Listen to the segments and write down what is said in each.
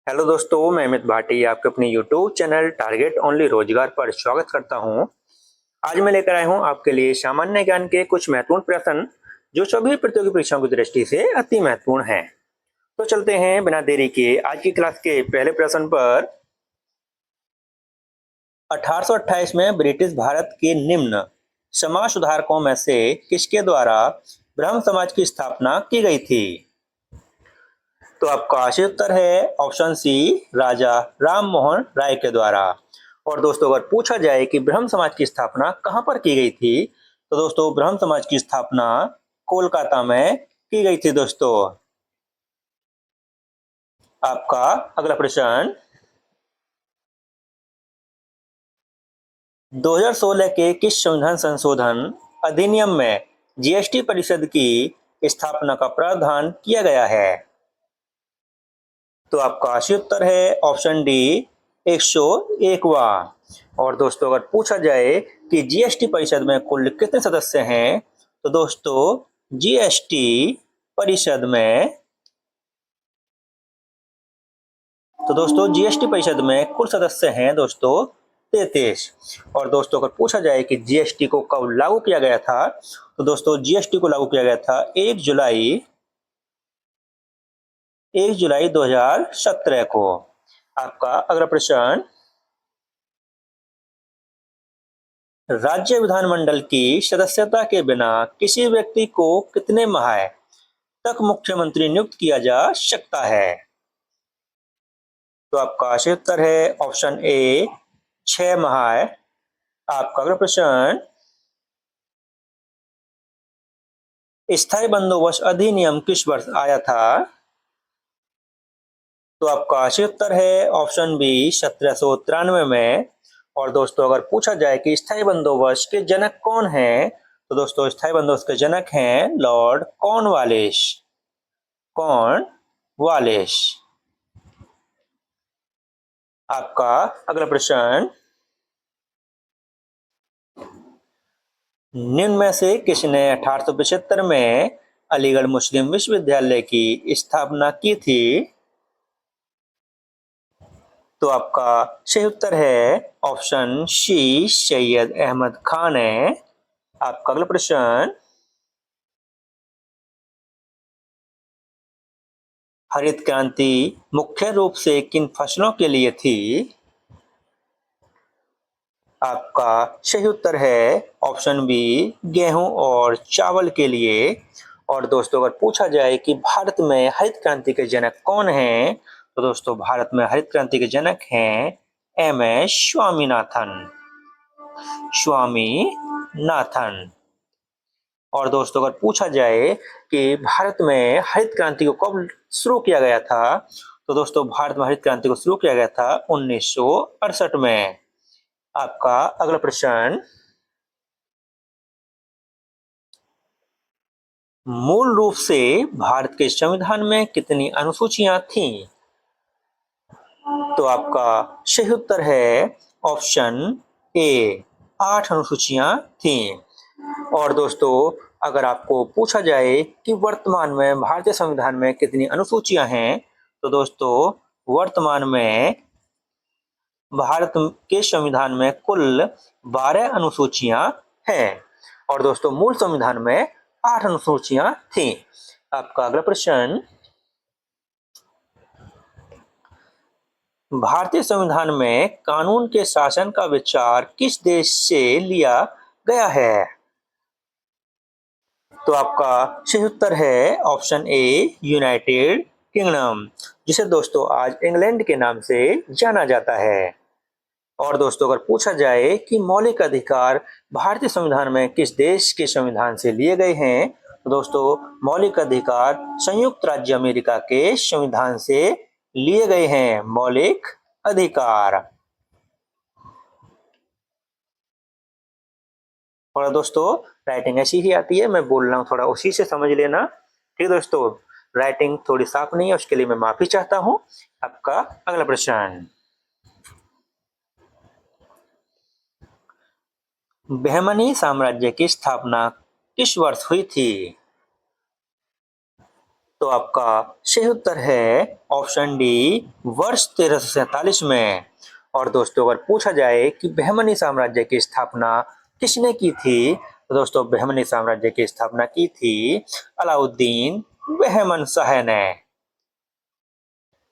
Hello दोस्तों, मैं अमित भाटी आपके अपने यूट्यूब चैनल टारगेट ओनली रोजगार पर स्वागत करता हूं। आज मैं लेकर आया हूं आपके लिए सामान्य ज्ञान के कुछ महत्वपूर्ण प्रश्न जो सभी प्रतियोगी परीक्षाओं की दृष्टि से अति महत्वपूर्ण हैं। तो चलते हैं बिना देरी के आज की क्लास के पहले प्रश्न पर। 1828 में ब्रिटिश भारत के निम्न समाज सुधारकों में से किसके द्वारा ब्रह्म समाज की स्थापना की गई थी? तो आपका सही उत्तर है ऑप्शन सी, राजा राम मोहन राय के द्वारा। और दोस्तों, अगर पूछा जाए कि ब्रह्म समाज की स्थापना कहां पर की गई थी, तो दोस्तों ब्रह्म समाज की स्थापना कोलकाता में की गई थी। दोस्तों, आपका अगला प्रश्न, 2016 के किस संविधान संशोधन अधिनियम में जीएसटी परिषद की स्थापना का प्रावधान किया गया है? तो आपका सही उत्तर है ऑप्शन डी, 101वां। और दोस्तों, अगर पूछा जाए कि जीएसटी परिषद में कुल कितने सदस्य हैं, तो दोस्तों जीएसटी परिषद में कुल सदस्य हैं दोस्तों 33। और दोस्तों, अगर पूछा जाए कि जीएसटी को कब लागू किया गया था, तो दोस्तों जीएसटी को लागू किया गया था 1 जुलाई 2017 को। आपका अगला प्रश्न, राज्य विधानमंडल की सदस्यता के बिना किसी व्यक्ति को कितने माह तक मुख्यमंत्री नियुक्त किया जा सकता है? तो आपका सही उत्तर है ऑप्शन ए, 6 माह। आपका अगला प्रश्न, स्थायी बंदोबस्त अधिनियम किस वर्ष आया था? तो आपका सही उत्तर है ऑप्शन बी, 1793 में। और दोस्तों, अगर पूछा जाए कि स्थायी बंदोबस्त के जनक कौन हैं, तो दोस्तों स्थायी बंदोबस्त के जनक हैं लॉर्ड कॉर्नवालिस। कॉर्नवालिस। आपका अगला प्रश्न, निम्न में से किसने 1875 में अलीगढ़ मुस्लिम विश्वविद्यालय की स्थापना की थी? तो आपका सही उत्तर है ऑप्शन सी, सैयद अहमद खान है। आपका अगला प्रश्न, हरित क्रांति मुख्य रूप से किन फसलों के लिए थी? आपका सही उत्तर है ऑप्शन बी, गेहूं और चावल के लिए। और दोस्तों, अगर पूछा जाए कि भारत में हरित क्रांति के जनक कौन हैं, तो दोस्तों भारत में हरित क्रांति के जनक हैं एम.एस. स्वामीनाथन। और दोस्तों, अगर पूछा जाए कि भारत में हरित क्रांति को कब शुरू किया गया था, तो दोस्तों भारत में हरित क्रांति को शुरू किया गया था 1968 में। आपका अगला प्रश्न, मूल रूप से भारत के संविधान में कितनी अनुसूचियां थीं? तो आपका सही उत्तर है ऑप्शन ए, 8 अनुसूचियां थीं। और दोस्तों, अगर आपको पूछा जाए कि वर्तमान में भारतीय संविधान में कितनी अनुसूचियां हैं, तो दोस्तों वर्तमान में भारत के संविधान में कुल 12 अनुसूचियां हैं। और दोस्तों मूल संविधान में 8 अनुसूचियां थीं। आपका अगला प्रश्न, भारतीय संविधान में कानून के शासन का विचार किस देश से लिया गया है? तो आपका सही उत्तर है ऑप्शन ए, यूनाइटेड किंगडम, जिसे दोस्तों आज इंग्लैंड के नाम से जाना जाता है। और दोस्तों, अगर पूछा जाए कि मौलिक अधिकार भारतीय संविधान में किस देश के संविधान से लिए गए हैं, तो दोस्तों मौलिक अधिकार संयुक्त राज्य अमेरिका के संविधान से लिए गए हैं। मौलिक अधिकार। और दोस्तों, राइटिंग ऐसी ही आती है, मैं बोल रहा हूँ थोड़ा उसी से समझ लेना। ठीक है दोस्तों, राइटिंग थोड़ी साफ नहीं है, उसके लिए मैं माफी चाहता हूँ। आपका अगला प्रश्न, बहमनी साम्राज्य की स्थापना किस वर्ष हुई थी? तो आपका सही उत्तर है ऑप्शन डी वर्ष 1347 में। और दोस्तों अगर पूछा जाए कि बहमनी साम्राज्य की स्थापना किसने की थी, तो दोस्तों बहमनी साम्राज्य की स्थापना की थी अलाउद्दीन बहमन शाह ने।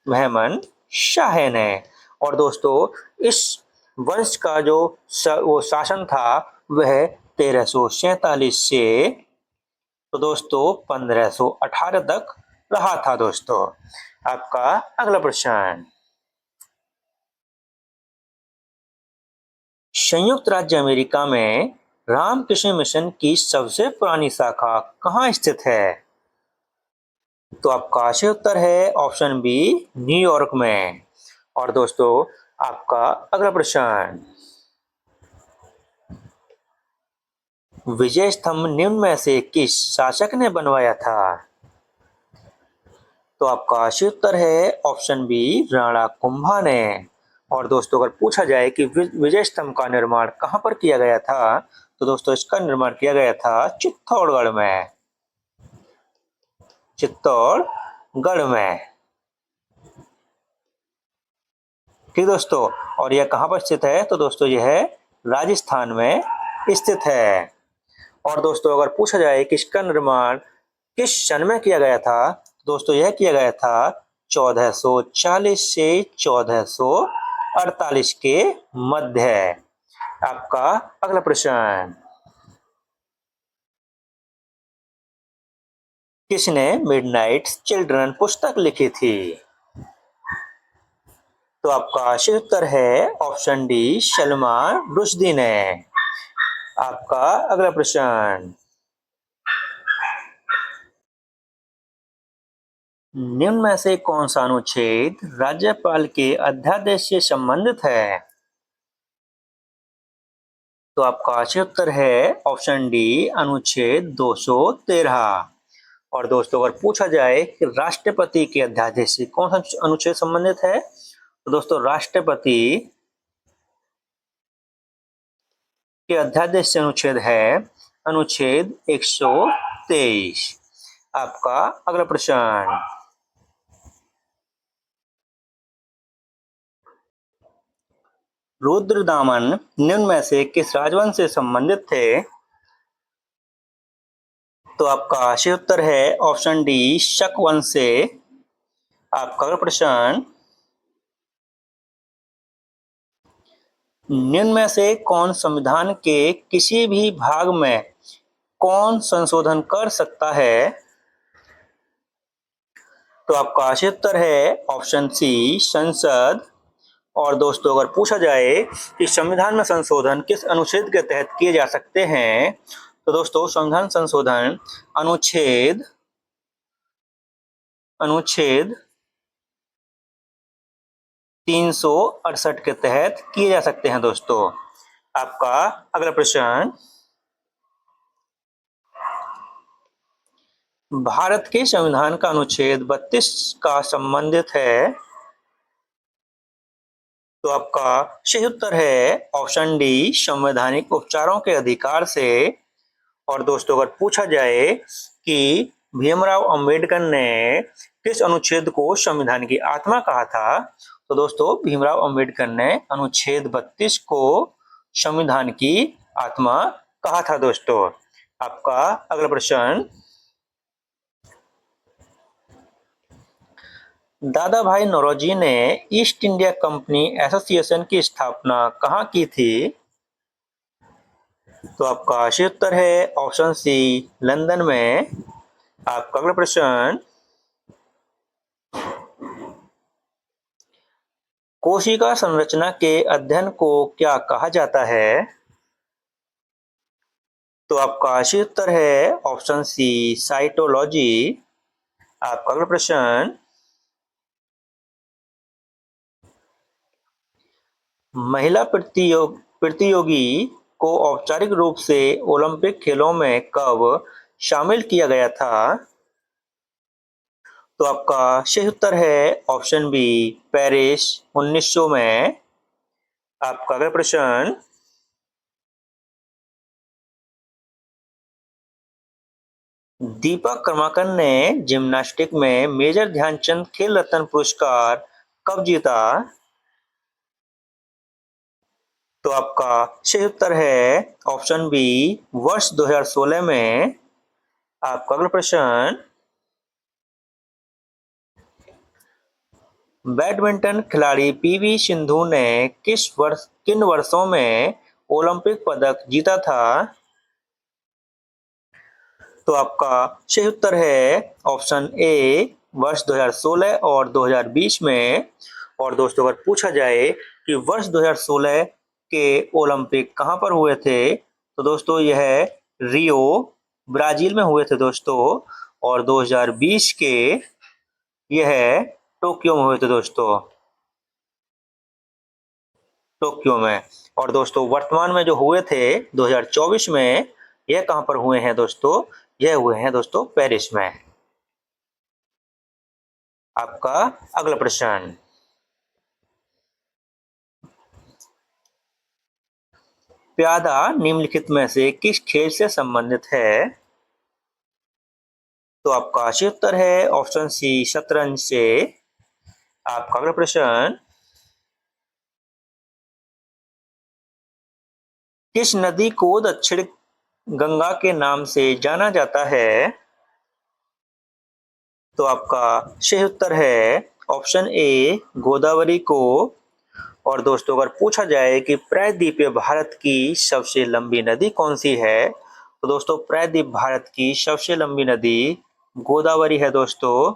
बहमन शाह ने। और दोस्तों इस वंश का जो वो शासन था वह 1347 से तो दोस्तों 1518 तक रहा था। दोस्तों आपका अगला प्रश्न, संयुक्त राज्य अमेरिका में रामकृष्ण मिशन की सबसे पुरानी शाखा कहाँ स्थित है? तो आपका सही उत्तर है ऑप्शन बी न्यूयॉर्क में। और दोस्तों आपका अगला प्रश्न, विजय स्तंभ निम्न में से किस शासक ने बनवाया था? तो आपका सही उत्तर है ऑप्शन बी राणा कुंभा ने। और दोस्तों अगर पूछा जाए कि विजय स्तंभ का निर्माण कहां पर किया गया था, तो दोस्तों इसका निर्माण किया गया था चित्तौड़गढ़ में। चित्तौड़गढ़ में। ठीक दोस्तों, और यह कहां पर स्थित है, तो दोस्तों यह राजस्थान में स्थित है। और दोस्तों अगर पूछा जाए कि इसका निर्माण किस सन में किया गया था, दोस्तों यह किया गया था 1440 से 1448 के मध्य। आपका अगला प्रश्न, किसने मिडनाइट चिल्ड्रन पुस्तक लिखी थी? तो आपका सही उत्तर है ऑप्शन डी सलमान रुश्दी ने। आपका अगला प्रश्न, निम्न में से कौन सा अनुच्छेद राज्यपाल के अध्यादेश से संबंधित है? तो आपका सही उत्तर है ऑप्शन डी अनुच्छेद 213। और दोस्तों अगर पूछा जाए कि राष्ट्रपति के अध्यादेश से कौन सा अनुच्छेद संबंधित है, तो दोस्तों राष्ट्रपति के अध्यादेश से अनुच्छेद है अनुच्छेद 123। आपका अगला प्रश्न, रुद्रदामन निम्न में से किस राजवंश से संबंधित थे? तो आपका सही उत्तर है ऑप्शन डी शक वंश से। आपका अगला प्रश्न, निम्न में से कौन संविधान के किसी भी भाग में कौन संशोधन कर सकता है? तो आपका सही उत्तर है ऑप्शन सी संसद। और दोस्तों अगर पूछा जाए कि संविधान में संशोधन किस अनुच्छेद के तहत किए जा सकते हैं, तो दोस्तों संविधान संशोधन अनुच्छेद अनुच्छेद 368 के तहत किए जा सकते हैं। दोस्तों आपका अगला प्रश्न, भारत के संविधान का अनुच्छेद 32 का संबंधित है। तो आपका सही उत्तर है ऑप्शन डी संवैधानिक उपचारों के अधिकार से। और दोस्तों अगर पूछा जाए कि भीमराव अंबेडकर ने किस अनुच्छेद को संविधान की आत्मा कहा था, तो दोस्तों भीमराव अंबेडकर ने अनुच्छेद 32 को संविधान की आत्मा कहा था। दोस्तों आपका अगला प्रश्न, दादा भाई नौरोजी ने ईस्ट इंडिया कंपनी एसोसिएशन की स्थापना कहाँ की थी? तो आपका सही उत्तर है ऑप्शन सी लंदन में। आपका अगला प्रश्न, कोशिका संरचना के अध्ययन को क्या कहा जाता है? तो आपका सही उत्तर है ऑप्शन सी साइटोलॉजी। आपका अगला प्रश्न, महिला प्रतियोगी को औपचारिक रूप से ओलंपिक खेलों में कब शामिल किया गया था? तो आपका सही उत्तर है ऑप्शन बी पेरिस 1900 में। आपका अगला प्रश्न, दीपक कर्माकर ने जिम्नास्टिक में मेजर ध्यानचंद खेल रत्न पुरस्कार कब जीता? तो आपका सही उत्तर है ऑप्शन बी, वर्ष 2016 में। आपका अगला प्रश्न, बैडमिंटन खिलाड़ी पीवी सिंधु ने किन वर्षों में ओलंपिक पदक जीता था? तो आपका सही उत्तर है ऑप्शन ए, वर्ष 2016 और 2020 में। और दोस्तों अगर पूछा जाए कि वर्ष 2016 के ओलंपिक कहां पर हुए थे, तो दोस्तों यह रियो ब्राजील में हुए थे दोस्तों। और 2020 के यह टोक्यो में हुए थे दोस्तों, टोक्यो में। और दोस्तों वर्तमान में जो हुए थे 2024 में, यह कहां पर हुए हैं दोस्तों? यह हुए हैं दोस्तों पेरिस में। आपका अगला प्रश्न, प्यादा निम्नलिखित में से किस खेल से संबंधित है? तो आपका सही उत्तर है ऑप्शन सी, शतरंज से। आपका अगला प्रश्न, किस नदी को दक्षिण गंगा के नाम से जाना जाता है? तो आपका सही उत्तर है ऑप्शन ए, गोदावरी को। और दोस्तों अगर पूछा जाए कि प्रायद्वीपीय भारत की सबसे लंबी नदी कौन सी है, तो दोस्तों प्रायद्वीप भारत की सबसे लंबी नदी गोदावरी है दोस्तों।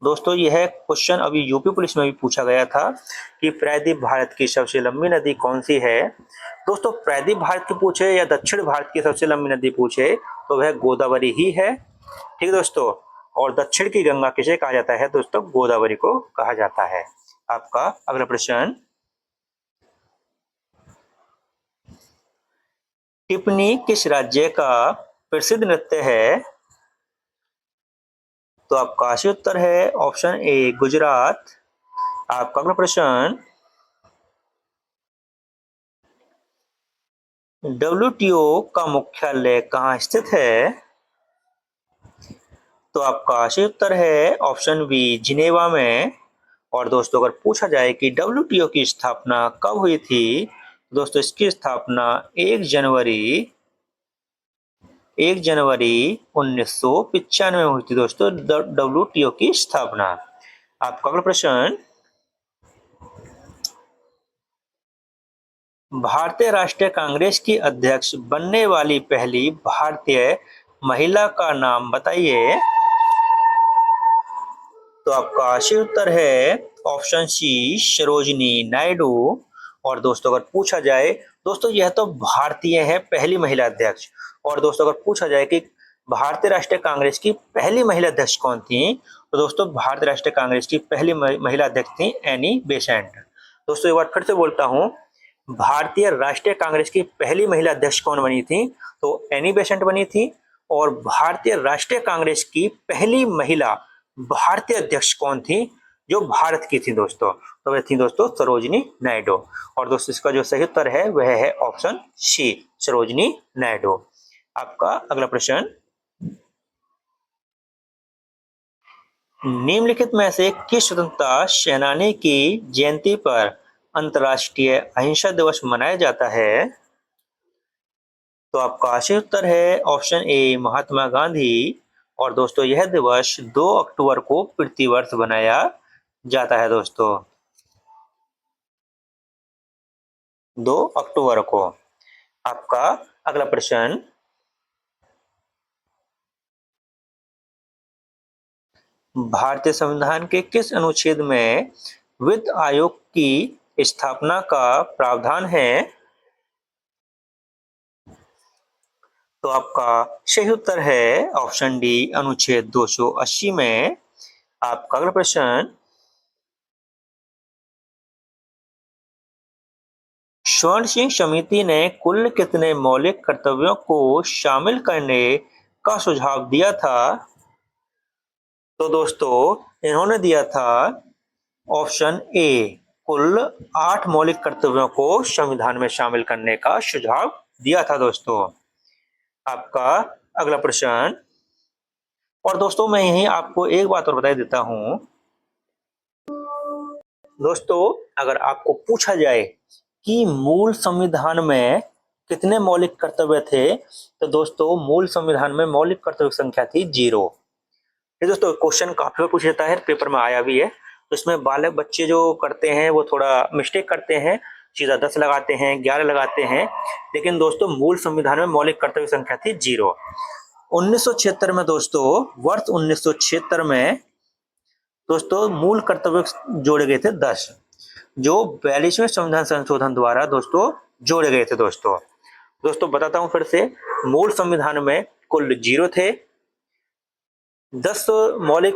दोस्तों यह क्वेश्चन अभी यूपी पुलिस में भी पूछा गया था कि प्रायद्वीप भारत की सबसे लंबी नदी कौन सी है। दोस्तों प्रायद्वीप भारत की पूछे या दक्षिण भारत की सबसे लंबी नदी पूछे, तो वह गोदावरी ही है। ठीक है दोस्तों। और दक्षिण की गंगा किसे कहा जाता है दोस्तों? गोदावरी को कहा जाता है। आपका अगला प्रश्न, टिप्पणी किस राज्य का प्रसिद्ध नृत्य है? तो आपका सही उत्तर है ऑप्शन ए, गुजरात। आपका अगला प्रश्न, डब्ल्यूटीओ का मुख्यालय कहाँ स्थित है? तो आपका सही उत्तर है ऑप्शन बी, जिनेवा में। और दोस्तों अगर पूछा जाए कि डब्ल्यूटीओ की स्थापना कब हुई थी, दोस्तों इसकी स्थापना 1 जनवरी 1995 में हुई थी दोस्तों, डब्ल्यूटीओ की स्थापना। आपका अगला प्रश्न, भारतीय राष्ट्रीय कांग्रेस की अध्यक्ष बनने वाली पहली भारतीय महिला का नाम बताइए। तो आपका सही उत्तर है ऑप्शन सी, सरोजिनी नायडू। और दोस्तों अगर पूछा जाए, दोस्तों यह तो भारतीय है पहली महिला अध्यक्ष। और दोस्तों अगर पूछा जाए कि भारतीय राष्ट्रीय कांग्रेस की पहली महिला अध्यक्ष कौन थी, तो दोस्तों भारतीय राष्ट्रीय कांग्रेस की पहली महिला अध्यक्ष थी एनी बेसेंट। दोस्तों एक बार फिर से बोलता हूँ, भारतीय राष्ट्रीय कांग्रेस की पहली महिला अध्यक्ष कौन बनी थी? तो एनी बेसेंट बनी थी। और भारतीय राष्ट्रीय कांग्रेस की पहली महिला भारतीय अध्यक्ष कौन थी जो भारत की थी दोस्तों? तो वह थी दोस्तों सरोजिनी नायडू। और दोस्तों इसका जो सही उत्तर है वह है ऑप्शन सी, सरोजिनी नायडू। आपका अगला प्रश्न, निम्नलिखित में से किस स्वतंत्रता सेनानी की जयंती पर अंतर्राष्ट्रीय अहिंसा दिवस मनाया जाता है? तो आपका सही उत्तर है ऑप्शन ए, महात्मा गांधी। और दोस्तों यह दिवस 2 अक्टूबर को प्रतिवर्ष बनाया जाता है दोस्तों, 2 अक्टूबर को। आपका अगला प्रश्न, भारतीय संविधान के किस अनुच्छेद में वित्त आयोग की स्थापना का प्रावधान है? तो आपका सही उत्तर है ऑप्शन डी, अनुच्छेद 280 में। आपका अगला प्रश्न, स्वर्ण सिंह समिति ने कुल कितने मौलिक कर्तव्यों को शामिल करने का सुझाव दिया था? तो दोस्तों इन्होंने दिया था ऑप्शन ए, कुल 8 मौलिक कर्तव्यों को संविधान में शामिल करने का सुझाव दिया था दोस्तों। आपका अगला प्रश्न। और दोस्तों मैं यही आपको एक बात और बता देता हूं दोस्तों, अगर आपको पूछा जाए कि मूल संविधान में कितने मौलिक कर्तव्य थे, तो दोस्तों मूल संविधान में मौलिक कर्तव्य संख्या थी 0। ये दोस्तों क्वेश्चन काफी बार पूछ जाता है, पेपर में आया भी है। तो इसमें बालक बच्चे जो करते हैं वो थोड़ा मिस्टेक करते हैं, सीधा 10 लगाते हैं, 11 लगाते हैं। लेकिन दोस्तों मूल संविधान में मौलिक कर्तव्य संख्या थी 0। 1976 में दोस्तों, वर्ष 1976 में दोस्तों मूल कर्तव्य जोड़े गए थे 10, जो 42वें संविधान संशोधन द्वारा दोस्तों जोड़े गए थे। दोस्तों बताता हूं फिर से, मूल संविधान में कुल 0 थे। 10 मौलिक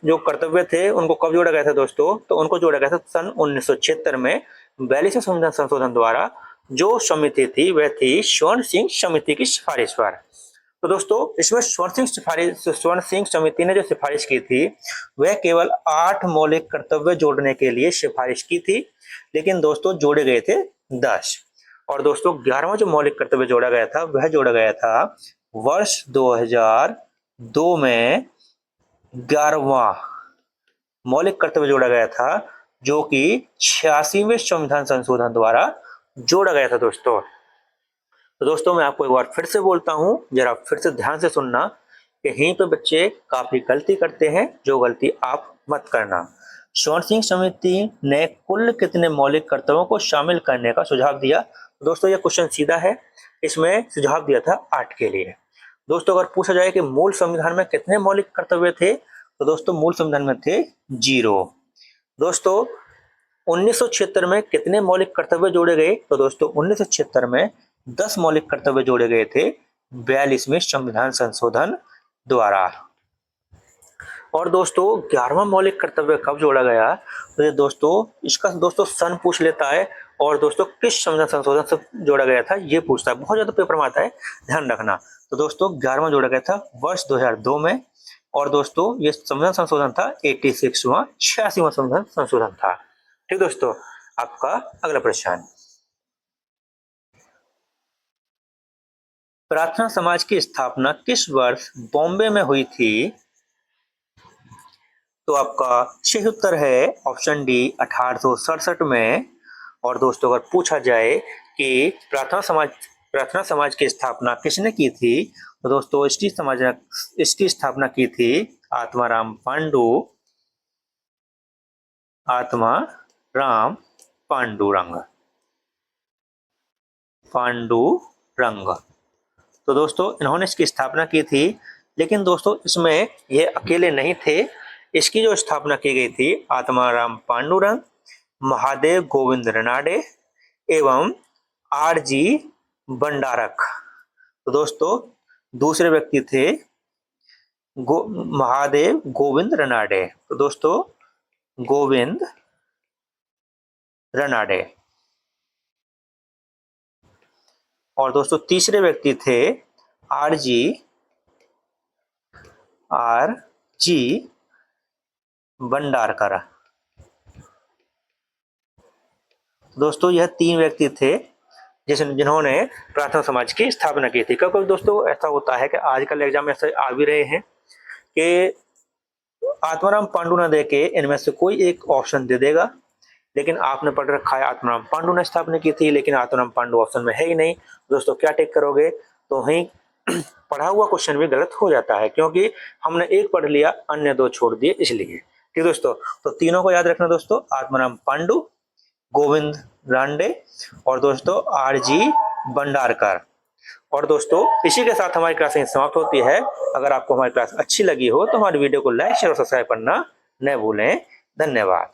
जो कर्तव्य थे उनको कब जोड़ा गया था दोस्तों, तो उनको जोड़ा गया था सन 1976 में 42वें संविधान संशोधन द्वारा। जो समिति थी वह थी स्वर्ण सिंह समिति की सिफारिश पर। तो दोस्तों इसमें स्वर्ण सिंह समिति ने जो सिफारिश की थी वह केवल 8 मौलिक कर्तव्य जोड़ने के लिए सिफारिश की थी, लेकिन दोस्तों जोड़े गए थे 10। और दोस्तों 11वां जो मौलिक कर्तव्य जोड़ा गया था वह जोड़ा गया था वर्ष 2002 में। 11वां मौलिक कर्तव्य जोड़ा गया था, जो कि 86वें संविधान संशोधन द्वारा जोड़ा गया था दोस्तों। तो दोस्तों मैं आपको एक बार फिर से बोलता हूं, जरा फिर से ध्यान से सुनना कि यहीं पे बच्चे काफी गलती करते हैं, जो गलती आप मत करना। स्वर्ण सिंह समिति ने कुल कितने मौलिक कर्तव्यों को शामिल करने का सुझाव दिया? तो दोस्तों ये क्वेश्चन सीधा है, इसमें सुझाव दिया था 8 के लिए। दोस्तों अगर पूछा जाए कि मूल संविधान में कितने मौलिक कर्तव्य थे, तो दोस्तों मूल संविधान में थे 0। दोस्तों 1976 में कितने मौलिक कर्तव्य जोड़े गए, तो दोस्तों 1976 में 10 मौलिक कर्तव्य जोड़े गए थे 42वें संविधान संशोधन द्वारा। और दोस्तों 11वां मौलिक कर्तव्य कब जोड़ा गया, तो ये दोस्तों इसका दोस्तों सन पूछ लेता है, और दोस्तों किस संविधान संशोधन से जोड़ा गया था ये पूछता है, बहुत ज्यादा पेपर में आता है, ध्यान रखना। तो दोस्तों 11वां जोड़ा गया था वर्ष 2002 में। और दोस्तों ये संविधान संशोधन था 86वां संविधान संशोधन था। ठीक दोस्तों, आपका अगला प्रश्न। प्रार्थना समाज की स्थापना किस वर्ष बॉम्बे में हुई थी? तो आपका सही उत्तर है ऑप्शन डी 1867 में। और दोस्तों अगर पूछा जाए कि प्रार्थना समाज की स्थापना किसने की थी, तो दोस्तों इसकी स्थापना की थी आत्माराम पांडुरंग। तो दोस्तों इन्होंने इसकी स्थापना की थी, लेकिन दोस्तों इसमें ये अकेले नहीं थे। इसकी जो स्थापना की गई थी आत्माराम पांडुरंग, महादेव गोविंद रनाडे एवं आर.जी. भंडारक। तो दोस्तों दूसरे व्यक्ति थे महादेव गोविंद रनाडे। तो दोस्तों गोविंद रनाडे। और दोस्तों तीसरे व्यक्ति थे आर.जी. भंडारकर। दोस्तों यह 3 व्यक्ति थे जिन्होंने प्रार्थना समाज की स्थापना की थी। क्योंकि दोस्तों ऐसा होता है कि आजकल एग्जाम में ऐसे आ भी रहे हैं कि आत्माराम पांडु न दे के इनमें से कोई एक ऑप्शन दे देगा, लेकिन आपने पढ़ रखा है आत्माराम पांडु ने स्थापना की थी, लेकिन आत्माराम पांडु ऑप्शन में है ही नहीं। दोस्तों क्या टिक करोगे? तो वही पढ़ा हुआ क्वेश्चन भी गलत हो जाता है, क्योंकि हमने एक पढ़ लिया अन्य 2 छोड़ दिए इसलिए। ठीक दोस्तों, तो तीनों को याद रखना दोस्तों, आत्माराम पांडु, गोविंद रांडे और दोस्तों आर.जी. भंडारकर। और दोस्तों इसी के साथ हमारी क्लास समाप्त होती है। अगर आपको हमारी क्लास अच्छी लगी हो तो हमारी वीडियो को लाइक शेयर और सब्सक्राइब करना न भूलें। धन्यवाद।